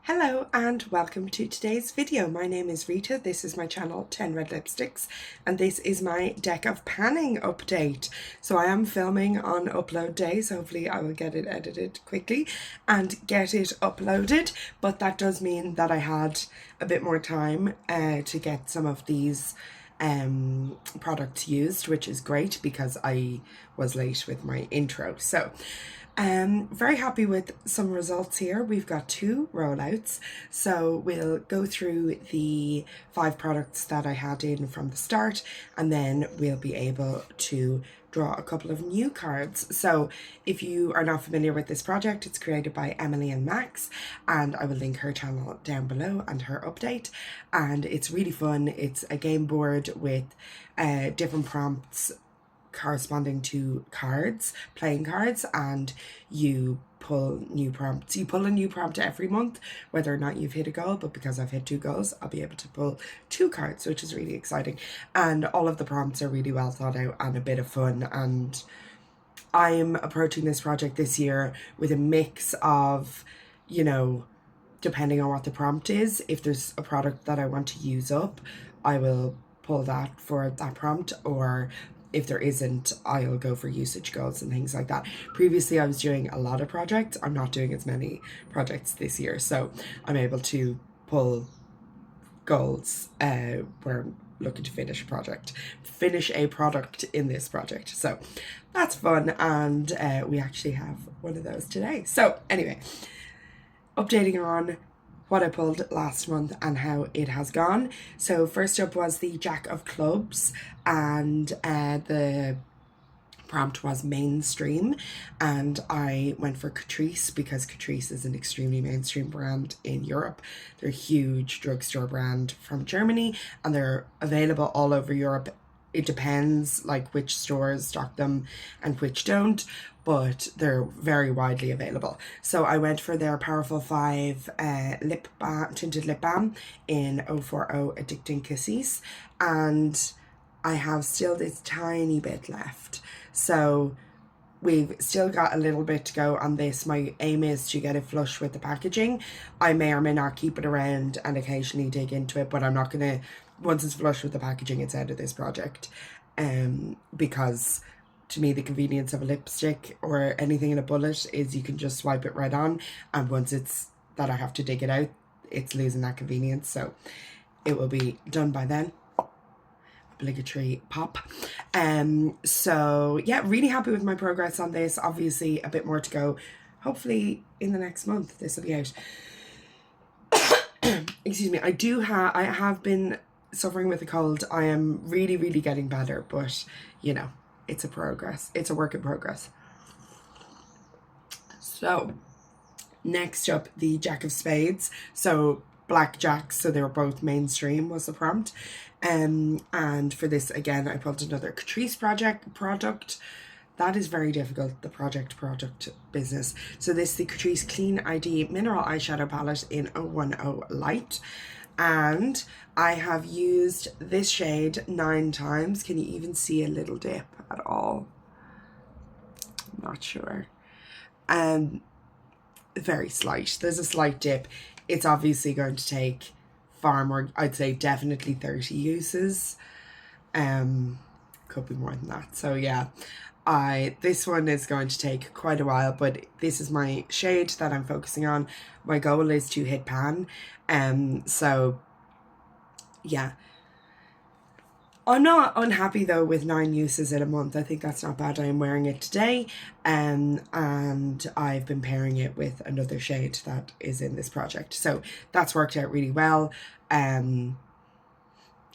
Hello and welcome to today's video. My name is Rita, this is my channel 10 Red Lipsticks, and this is my deck of panning update. So I am filming on upload day, so hopefully I will get it edited quickly and get it uploaded, but that does mean that I had a bit more time to get some of these products used, which is great because I was late with my intro. So very happy with some results here. We've got 2 rollouts, so we'll go through the 5 products that I had in from the start, and then we'll be able to draw a couple of new cards. So if you are not familiar with this project, it's created by Emily and Max, and I will link her channel down below and her update. And it's really fun. It's a game board with different prompts corresponding to cards, playing cards, and you pull new prompts. You pull a new prompt every month, whether or not you've hit a goal, but because I've hit 2 goals, I'll be able to pull 2 cards, which is really exciting. And all of the prompts are really well thought out and a bit of fun, and I'm approaching this project this year with a mix of, you know, depending on what the prompt is, if there's a product that I want to use up, I will pull that for that prompt, or if there isn't, I'll go for usage goals and things like that. Previously, I was doing a lot of projects. I'm not doing as many projects this year, so I'm able to pull goals where I'm looking to finish a product in this project. So that's fun, and we actually have one of those today. So anyway, updating on what I pulled last month and how it has gone. So first up was the Jack of Clubs, and the prompt was mainstream, and I went for Catrice because Catrice is an extremely mainstream brand in Europe. They're a huge drugstore brand from Germany, and they're available all over Europe. It depends like which stores stock them and which don't, but they're very widely available. So I went for their Powerful 5 lip balm, tinted lip balm in 040 Addicting Kisses, and I have still this tiny bit left. So we've still got a little bit to go on this. My aim is to get it flush with the packaging. I may or may not keep it around and occasionally dig into it, but I'm not going to, once it's flush with the packaging, it's out of this project. Because to me, the convenience of a lipstick or anything in a bullet is you can just swipe it right on, and once it's that I have to dig it out, it's losing that convenience. So it will be done by then. Obligatory pop. So yeah, really happy with my progress on this. Obviously a bit more to go. Hopefully in the next month this will be out. Excuse me. I have been suffering with a cold. I am really getting better, but you know, it's a work in progress. So next up, the Jack of Spades. So black jacks, so they were both mainstream was the prompt. And for this again, I pulled another Catrice product. That is very difficult, the product business. So this is the Catrice Clean ID Mineral Eyeshadow Palette in 010 Light. And I have used this shade 9 times. Can you even see a little dip at all? I'm not sure. Very slight. There's a slight dip. It's obviously going to take far more, I'd say definitely 30 uses. Could be more than that. So yeah, this one is going to take quite a while, but this is my shade that I'm focusing on. My goal is to hit pan. So yeah, I'm not unhappy though with 9 uses in a month. I think that's not bad. I am wearing it today, and I've been pairing it with another shade that is in this project. So that's worked out really well.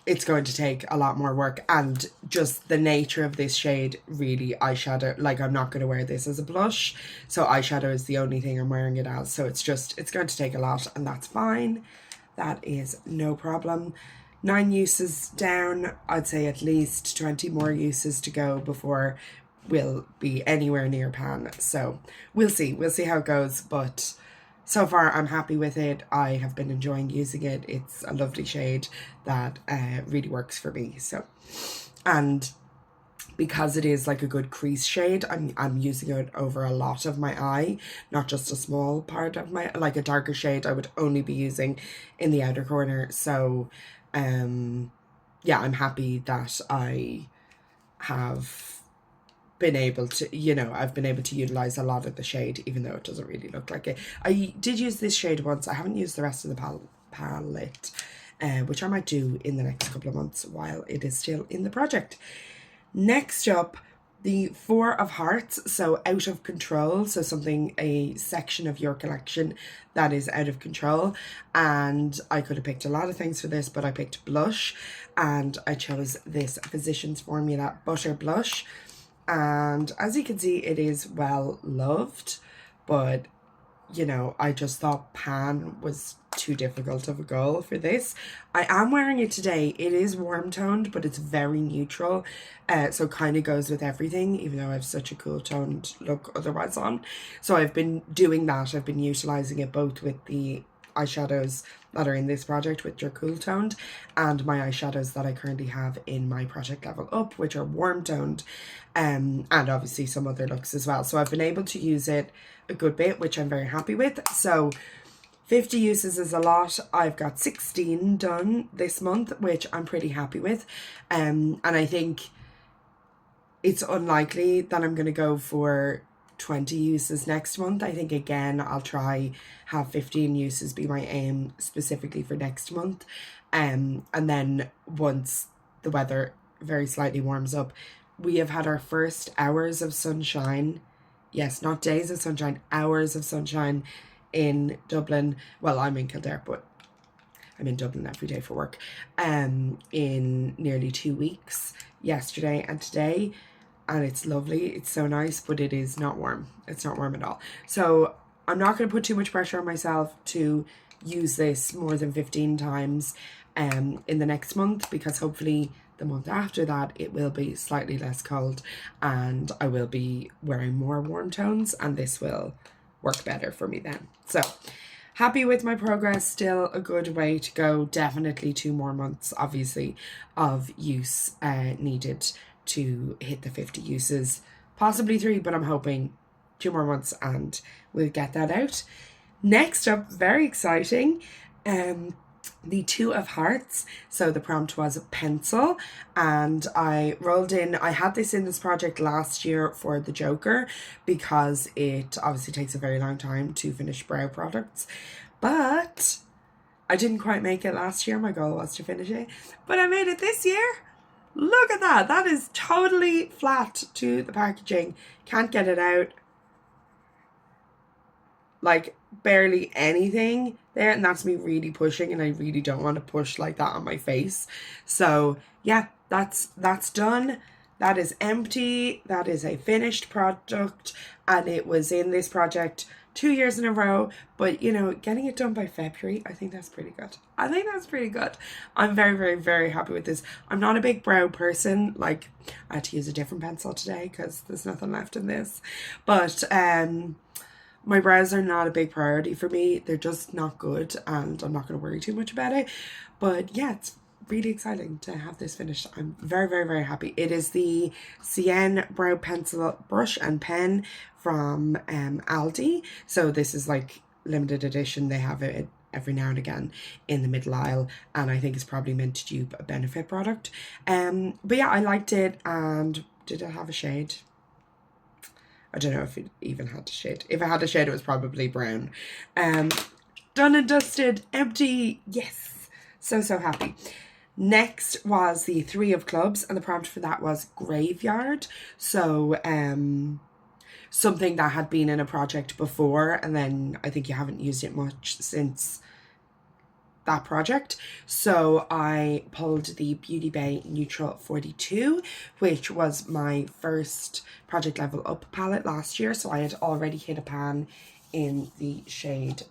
It's going to take a lot more work, and just the nature of this shade, really eyeshadow, like I'm not going to wear this as a blush, so eyeshadow is the only thing I'm wearing it as. So it's going to take a lot, and that's fine. That is no problem. 9 uses down, I'd say at least 20 more uses to go before we'll be anywhere near pan. So we'll see how it goes, but so far I'm happy with it. I have been enjoying using it. It's a lovely shade that really works for me. So, and because it is like a good crease shade, I'm using it over a lot of my eye, not just a small part of my, like a darker shade I would only be using in the outer corner. So yeah, I'm happy that I have been able to, you know, I've been able to utilize a lot of the shade, even though it doesn't really look like it. I did use this shade once. I haven't used the rest of the palette, which I might do in the next couple of months while it is still in the project. Next up, the Four of Hearts, so Out of Control, so something, a section of your collection that is out of control. And I could have picked a lot of things for this, but I picked blush, and I chose this Physicians Formula Butter Blush. And as you can see, it is well loved, but you know, I just thought pan was too difficult of a goal for this. I am wearing it today. It is warm toned, but it's very neutral, so kind of goes with everything, even though I have such a cool toned look otherwise on. So I've been doing that. I've been utilizing it both with the eyeshadows that are in this project, which are cool toned, and my eyeshadows that I currently have in my project Level Up, which are warm toned, and obviously some other looks as well. So I've been able to use it a good bit, which I'm very happy with. So 50 uses is a lot. I've got 16 done this month, which I'm pretty happy with, and I think it's unlikely that I'm going to go for 20 uses next month. I think again I'll try have 15 uses be my aim specifically for next month, and then once the weather very slightly warms up, we have had our first hours of sunshine. Yes, not days of sunshine, hours of sunshine in Dublin. Well, I'm in Kildare, but I'm in Dublin every day for work. In nearly 2 weeks, yesterday and today, and it's lovely. It's so nice, but it is not warm. It's not warm at all. So I'm not going to put too much pressure on myself to use this more than 15 times in the next month, because hopefully the month after that it will be slightly less cold and I will be wearing more warm tones, and this will work better for me then. So happy with my progress. Still a good way to go. Definitely 2 more months obviously of use needed to hit the 50 uses, possibly 3, but I'm hoping 2 more months and we'll get that out. Next up, very exciting, the Two of Hearts. So the prompt was a pencil, and I rolled in, I had this in this project last year for the Joker, because it obviously takes a very long time to finish brow products, but I didn't quite make it last year. My goal was to finish it, but I made it this year. Look at that. That is totally flat to the packaging. Can't get it out. Like barely anything there, and that's me really pushing, and I really don't want to push like that on my face. So yeah, that's done. That is empty. That is a finished product, and it was in this project 2 years in a row, but you know, getting it done by February, I think that's pretty good. I think that's pretty good. I'm very, very, very happy with this. I'm not a big brow person. Like, I had to use a different pencil today because there's nothing left in this, but my brows are not a big priority for me. They're just not good, and I'm not going to worry too much about it. But yeah, it's really exciting to have this finished. I'm very, very, very happy. It is the Cyan Brow Pencil Brush and Pen from Aldi. So this is like limited edition. They have it every now and again in the middle aisle, and I think it's probably meant to dupe a Benefit product. But yeah, I liked it. And did it have a shade? I don't know if it even had a shade. If it had a shade, it was probably brown. Done and dusted, empty. Yes, so happy. Next was the Three of Clubs, and the prompt for that was graveyard. So something that had been in a project before, and then I think you haven't used it much since that project. So I pulled the Beauty Bay Neutral 42, which was my first Project Level Up palette last year. So I had already hit a pan in the shade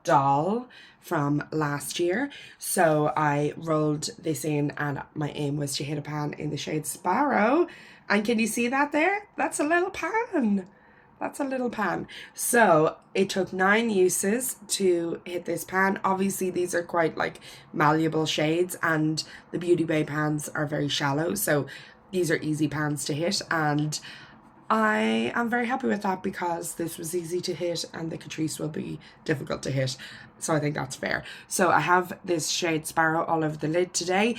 Doll from last year. So I rolled this in, and my aim was to hit a pan in the shade Sparrow. And can you see that there? That's a little pan. That's a little pan. So it took 9 uses to hit this pan. Obviously these are quite like malleable shades, and the Beauty Bay pans are very shallow, so these are easy pans to hit, and I am very happy with that because this was easy to hit and the Catrice will be difficult to hit. So I think that's fair. So I have this shade Sparrow all over the lid today.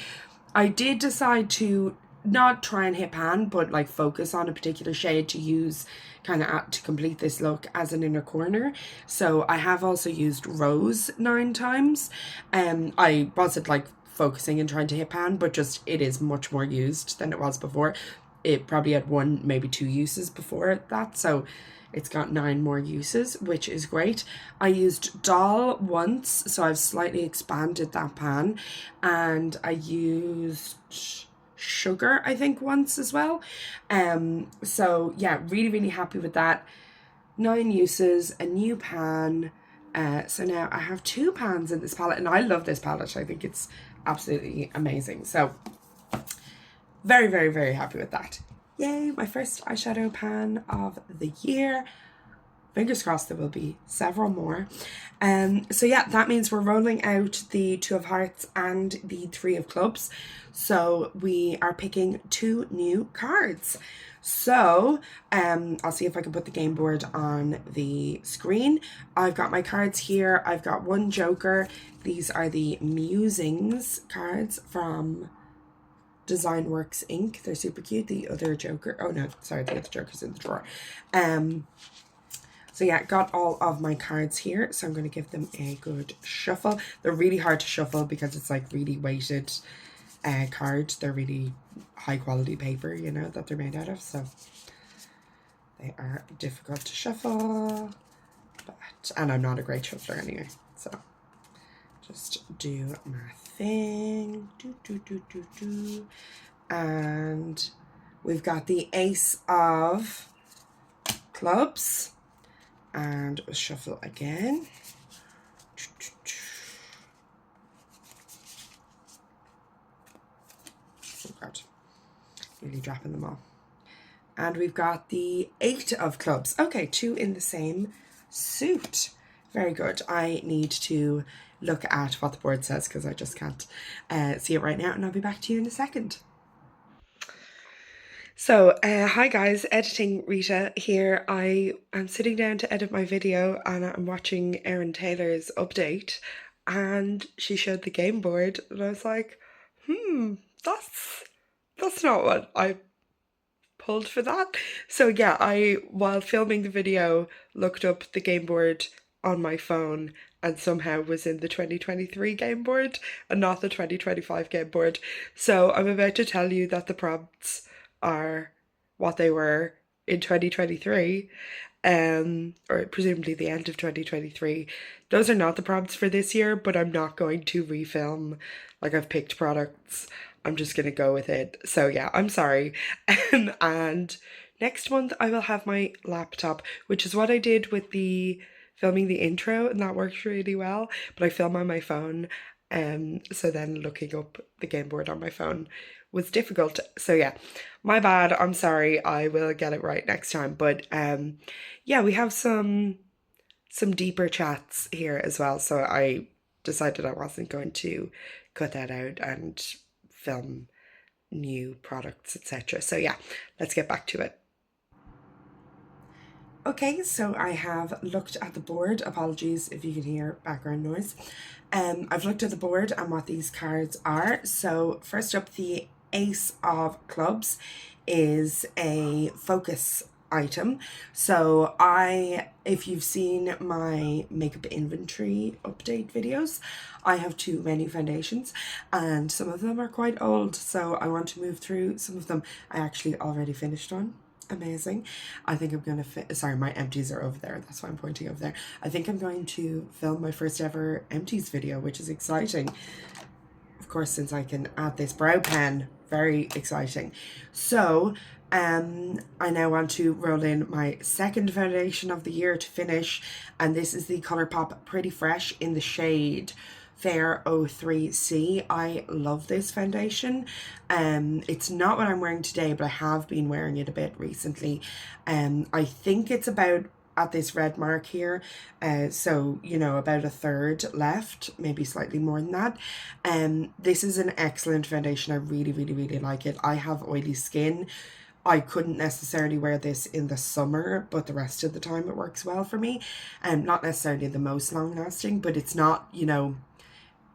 I did decide to not try and hit pan, but like focus on a particular shade to use kind of to complete this look as an inner corner. So I have also used Rose 9 times. I wasn't like focusing and trying to hit pan, but just it is much more used than it was before. It probably had 1, maybe 2 uses before that, so it's got 9 more uses, which is great. I used Doll once, so I've slightly expanded that pan, and I used Sugar, I think, once as well. So yeah, really happy with that. 9 uses, a new pan. So now I have 2 pans in this palette, and I love this palette. I think it's absolutely amazing. So very happy with that. Yay, my first eyeshadow pan of the year. Fingers crossed there will be several more. So yeah, that means we're rolling out the 2 of Hearts and the 3 of Clubs. So we are picking 2 new cards. So I'll see if I can put the game board on the screen. I've got my cards here. I've got 1 Joker. These are the Musings cards from Design Works Inc. They're super cute. The other Joker, oh no, sorry, the other Joker's in the drawer. So yeah, got all of my cards here, so I'm going to give them a good shuffle. They're really hard to shuffle because it's like really weighted cards. They're really high quality paper, you know, that they're made out of, so they are difficult to shuffle. But, and I'm not a great shuffler anyway, so just do my thing. And we've got the Ace of Clubs, and we'll shuffle again. Oh god, nearly dropping them all. And we've got the 8 of Clubs. Okay, 2 in the same suit. Very good. I need to look at what the board says because I just can't see it right now, and I'll be back to you in a second. So, hi guys, Editing Rita here. I am sitting down to edit my video and I'm watching Erin Taylor's update, and she showed the game board and I was like, that's not what I pulled for that. So yeah, I, while filming the video, looked up the game board on my phone and somehow was in the 2023 game board and not the 2025 game board. So I'm about to tell you that the prompts are what they were in 2023, or presumably the end of 2023. Those are not the prompts for this year, but I'm not going to refilm. Like, I've picked products, I'm just gonna go with it. So yeah, I'm sorry. And next month I will have my laptop, which is what I did with the filming the intro, and that worked really well, but I film on my phone, so then looking up the game board on my phone was difficult. So yeah, my bad, I'm sorry, I will get it right next time. But yeah, we have some deeper chats here as well, so I decided I wasn't going to cut that out and film new products, etc. So yeah, let's get back to it. Okay, so I have looked at the board. Apologies if you can hear background noise. I've looked at the board and what these cards are. So first up, the Ace of Clubs is a focus item. So if you've seen my makeup inventory update videos, I have too many foundations and some of them are quite old, so I want to move through some of them. I actually already finished one. Amazing. I think I'm gonna sorry, my empties are over there, that's why I'm pointing over there. I think I'm going to film my first ever empties video, which is exciting. Of course, since I can add this brow pen, very exciting. So I now want to roll in my second foundation of the year to finish, and this is the Colourpop Pretty Fresh in the shade Fair 03C. I love this foundation. It's not what I'm wearing today, but I have been wearing it a bit recently. I think it's about at this red mark here, so you know, about a third left, maybe slightly more than that. This is an excellent foundation. I really, really, really like it. I have oily skin. I couldn't necessarily wear this in the summer, but the rest of the time it works well for me. And not necessarily the most long lasting, but it's not, you know,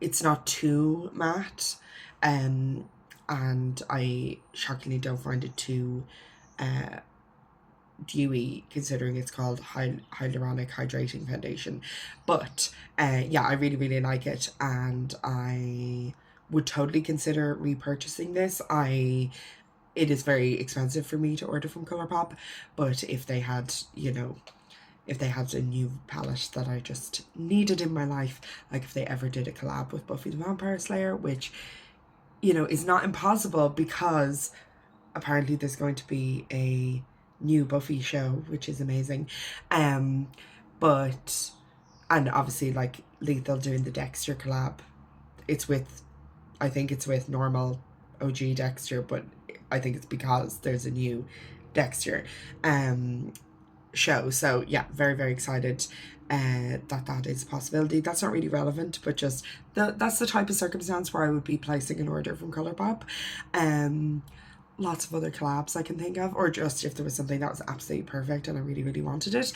it's not too matte. And I shockingly don't find it too dewy, considering it's called hyaluronic hydrating foundation. But yeah, I really, really like it, and I would totally consider repurchasing this. It is very expensive for me to order from Colourpop, but if they had, you know, if they had a new palette that I just needed in my life, like if they ever did a collab with Buffy the Vampire Slayer, which, you know, is not impossible because apparently there's going to be a new Buffy show, which is amazing. But, and obviously like Lethal doing the Dexter collab, it's with, I think it's with normal OG Dexter, but I think it's because there's a new Dexter show. So yeah, very, very excited that is a possibility. That's not really relevant, but just that's the type of circumstance where I would be placing an order from Colourpop. Lots of other collabs I can think of, or just if there was something that was absolutely perfect and I really, really wanted it,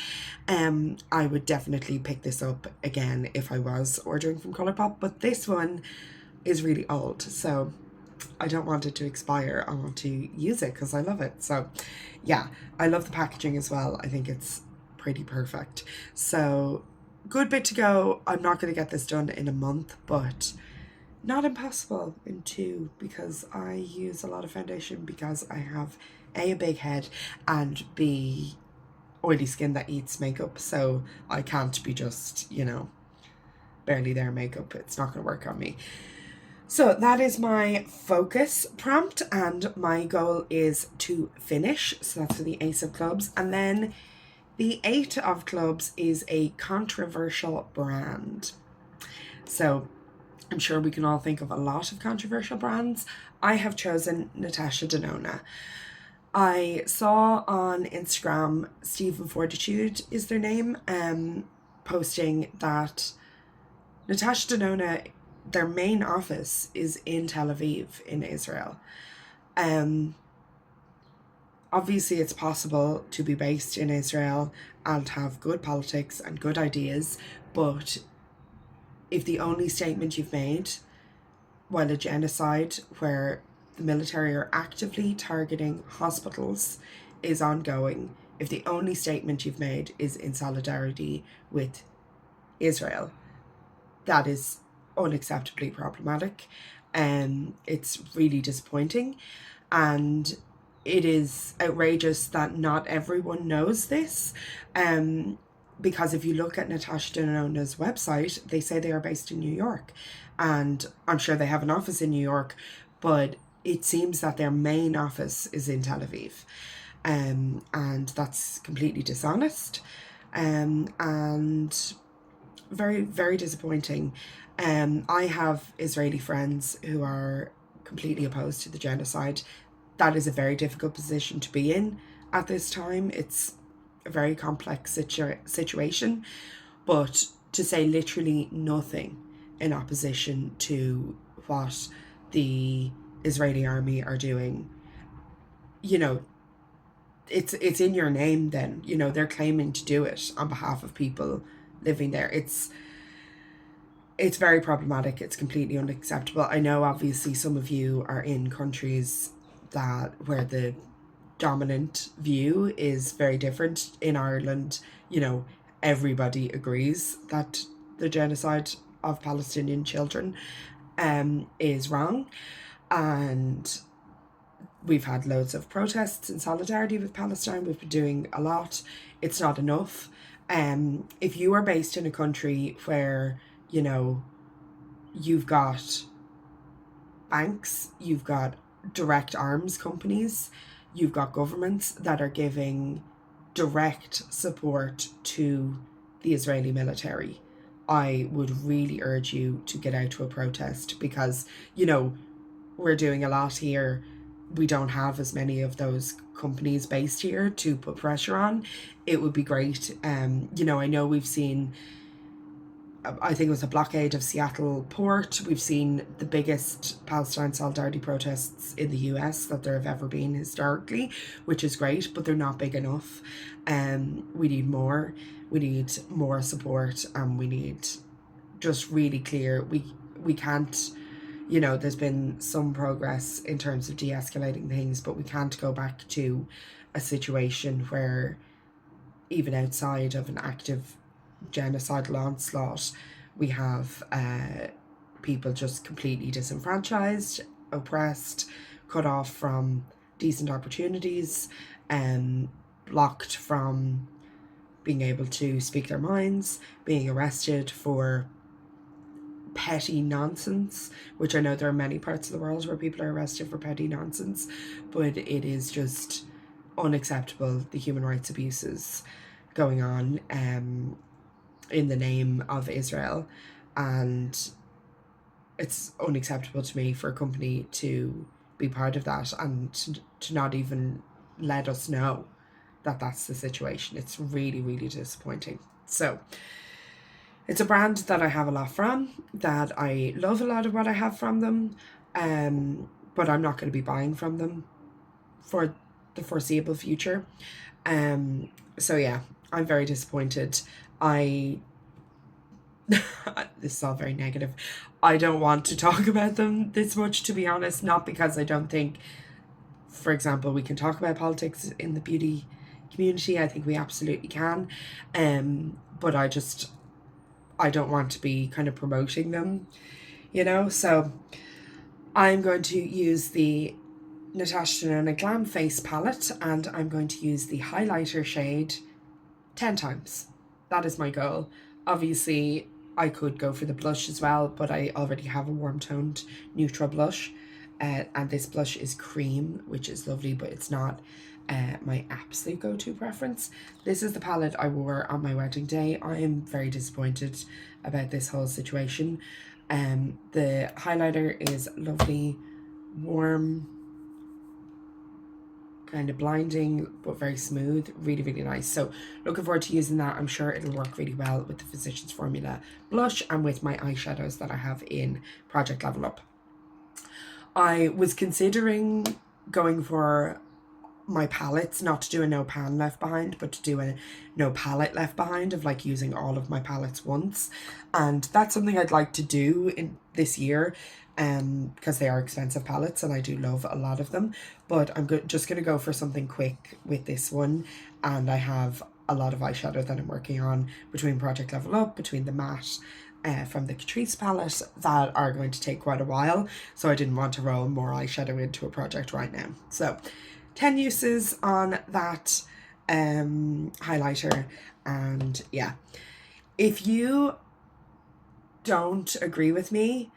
I would definitely pick this up again if I was ordering from Colourpop. But this one is really old, so I don't want it to expire. I want to use it because I love it. So yeah, I love the packaging as well. I think it's pretty perfect. So good bit to go. I'm not going to get this done in a month, but not impossible in 2, because I use a lot of foundation because I have A, a big head, and B, oily skin that eats makeup. So I can't be just, you know, barely there makeup. It's not going to work on me. So that is my focus prompt, and my goal is to finish. So that's for the Ace of Clubs. And then the 8 of Clubs is a controversial brand. So I'm sure we can all think of a lot of controversial brands. I have chosen Natasha Denona. I saw on Instagram, Stephen Fortitude is their name, posting that Natasha Denona, their main office is in Tel Aviv in Israel. Obviously it's possible to be based in Israel and have good politics and good ideas, but if the only statement you've made while a genocide where the military are actively targeting hospitals is ongoing, if the only statement you've made is in solidarity with Israel, that is unacceptably problematic. It's really disappointing, and it is outrageous that not everyone knows this. Because if you look at Natasha Denona's website, they say they are based in New York, and I'm sure they have an office in New York, but it seems that their main office is in Tel Aviv, and that's completely dishonest, and very, very disappointing. I have Israeli friends who are completely opposed to the genocide. That is a very difficult position to be in at this time. It's a very complex situation, but to say literally nothing in opposition to what the Israeli army are doing, you know, it's in your name then, you know, they're claiming to do it on behalf of people living there. It's very problematic. It's completely unacceptable. I know obviously some of you are in countries that where the dominant view is very different. In Ireland, you know, everybody agrees that the genocide of Palestinian children is wrong, and we've had loads of protests in solidarity with Palestine. We've been doing a lot. It's not enough. If you are based in a country where, you know, you've got banks, you've got direct arms companies, you've got governments that are giving direct support to the Israeli military, I would really urge you to get out to a protest, because, you know, we're doing a lot here we don't have as many of those companies based here to put pressure on, it would be great. You know, I know we've seen, I think it was a blockade of Seattle port. We've seen the biggest Palestine solidarity protests in the US that there have ever been historically, which is great, but they're not big enough. We need more. We need more support, and we need just really clear. We can't, you know, there's been some progress in terms of de-escalating things, but we can't go back to a situation where even outside of an active genocidal onslaught, we have people just completely disenfranchised, oppressed, cut off from decent opportunities, blocked from being able to speak their minds, being arrested for petty nonsense, which I know there are many parts of the world where people are arrested for petty nonsense, but it is just unacceptable, the human rights abuses going on in the name of Israel. And it's unacceptable to me for a company to be part of that and to not even let us know that that's the situation. It's really, really disappointing. So it's a brand that I have a lot from, that I love a lot of what I have from them, but I'm not going to be buying from them for the foreseeable future. So yeah, I'm very disappointed. This is all very negative. I don't want to talk about them this much, to be honest, not because I don't think, for example, we can talk about politics in the beauty community. I think we absolutely can. But I don't want to be kind of promoting them, you know? So I'm going to use the Natasha Denona Glam Face palette, and I'm going to use the highlighter shade 10 times. That is my goal. Obviously, I could go for the blush as well, but I already have a warm toned neutral blush. And this blush is cream, which is lovely, but it's not my absolute go-to preference. This is the palette I wore on my wedding day. I am very disappointed about this whole situation. The highlighter is lovely, warm, kind of blinding, but very smooth, really, really nice. So looking forward to using that. I'm sure it'll work really well with the Physicians Formula blush and with my eyeshadows that I have in Project Level Up. I was considering going for my palettes, not to do a no pan left behind, but to do a no palette left behind, of like using all of my palettes once. And that's something I'd like to do in this year, because they are expensive palettes and I do love a lot of them. But I'm just going to go for something quick with this one. And I have a lot of eyeshadow that I'm working on between Project Level Up, between the matte from the Catrice palette, that are going to take quite a while. So I didn't want to roll more eyeshadow into a project right now. So 10 uses on that highlighter. And yeah, if you don't agree with me,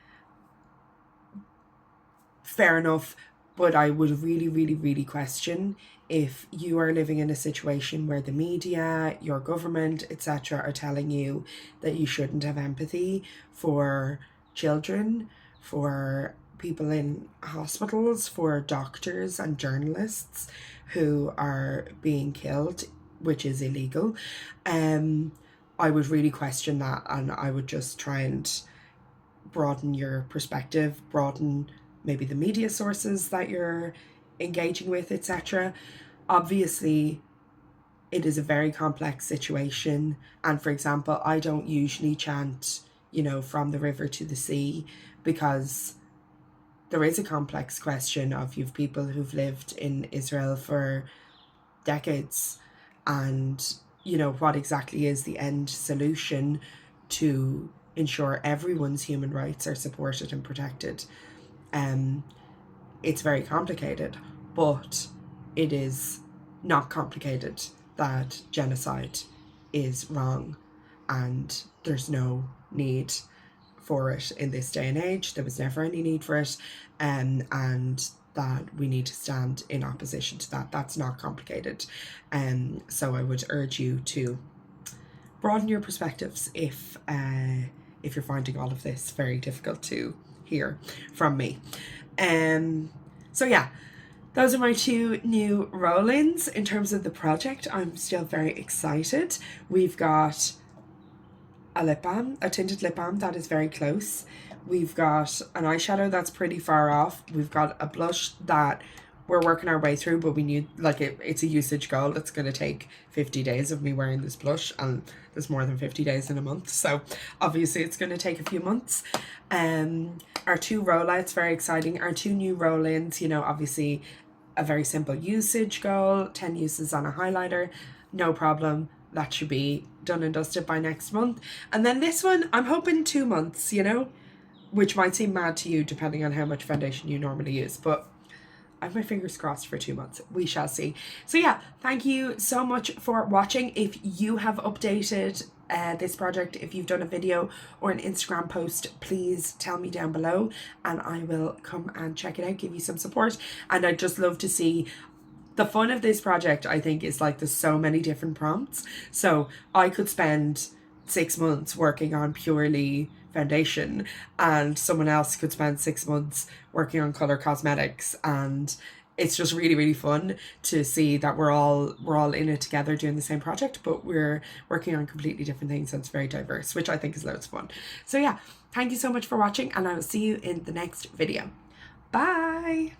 fair enough, but I would really, really, really question if you are living in a situation where the media, your government, etc. are telling you that you shouldn't have empathy for children, for people in hospitals, for doctors and journalists who are being killed, which is illegal. I would really question that, and I would just try and broaden your perspective, broaden maybe the media sources that you're engaging with, etc. Obviously, it is a very complex situation. And for example, I don't usually chant, you know, from the river to the sea, because there is a complex question of you've people who've lived in Israel for decades, and, you know, what exactly is the end solution to ensure everyone's human rights are supported and protected. It's very complicated, but it is not complicated that genocide is wrong, and there's no need for it in this day and age. There was never any need for it, and that we need to stand in opposition to that. That's not complicated. So I would urge you to broaden your perspectives if you're finding all of this very difficult to hear from me. So yeah, those are my two new roll-ins. In terms of the project, I'm still very excited. We've got a lip balm, a tinted lip balm that is very close. We've got an eyeshadow that's pretty far off. We've got a blush that we're working our way through, but we need, like, it's a usage goal. It's going to take 50 days of me wearing this blush, and there's more than 50 days in a month, so obviously it's going to take a few months. Our two rollouts, very exciting. Our two new roll-ins, you know, obviously a very simple usage goal, 10 uses on a highlighter, no problem. That should be done and dusted by next month. And then this one, I'm hoping 2 months, you know, which might seem mad to you depending on how much foundation you normally use, but I have my fingers crossed for 2 months. We shall see. So yeah, thank you so much for watching. If you have updated this project, if you've done a video or an Instagram post, please tell me down below and I will come and check it out, give you some support. And I'd just love to see. The fun of this project, I think, is like there's so many different prompts. So I could spend 6 months working on purely foundation, and someone else could spend 6 months working on color cosmetics, and it's just really, really fun to see that we're all in it together doing the same project, but we're working on completely different things, and it's very diverse, which I think is loads of fun. So yeah, thank you so much for watching, and I will see you in the next video. Bye.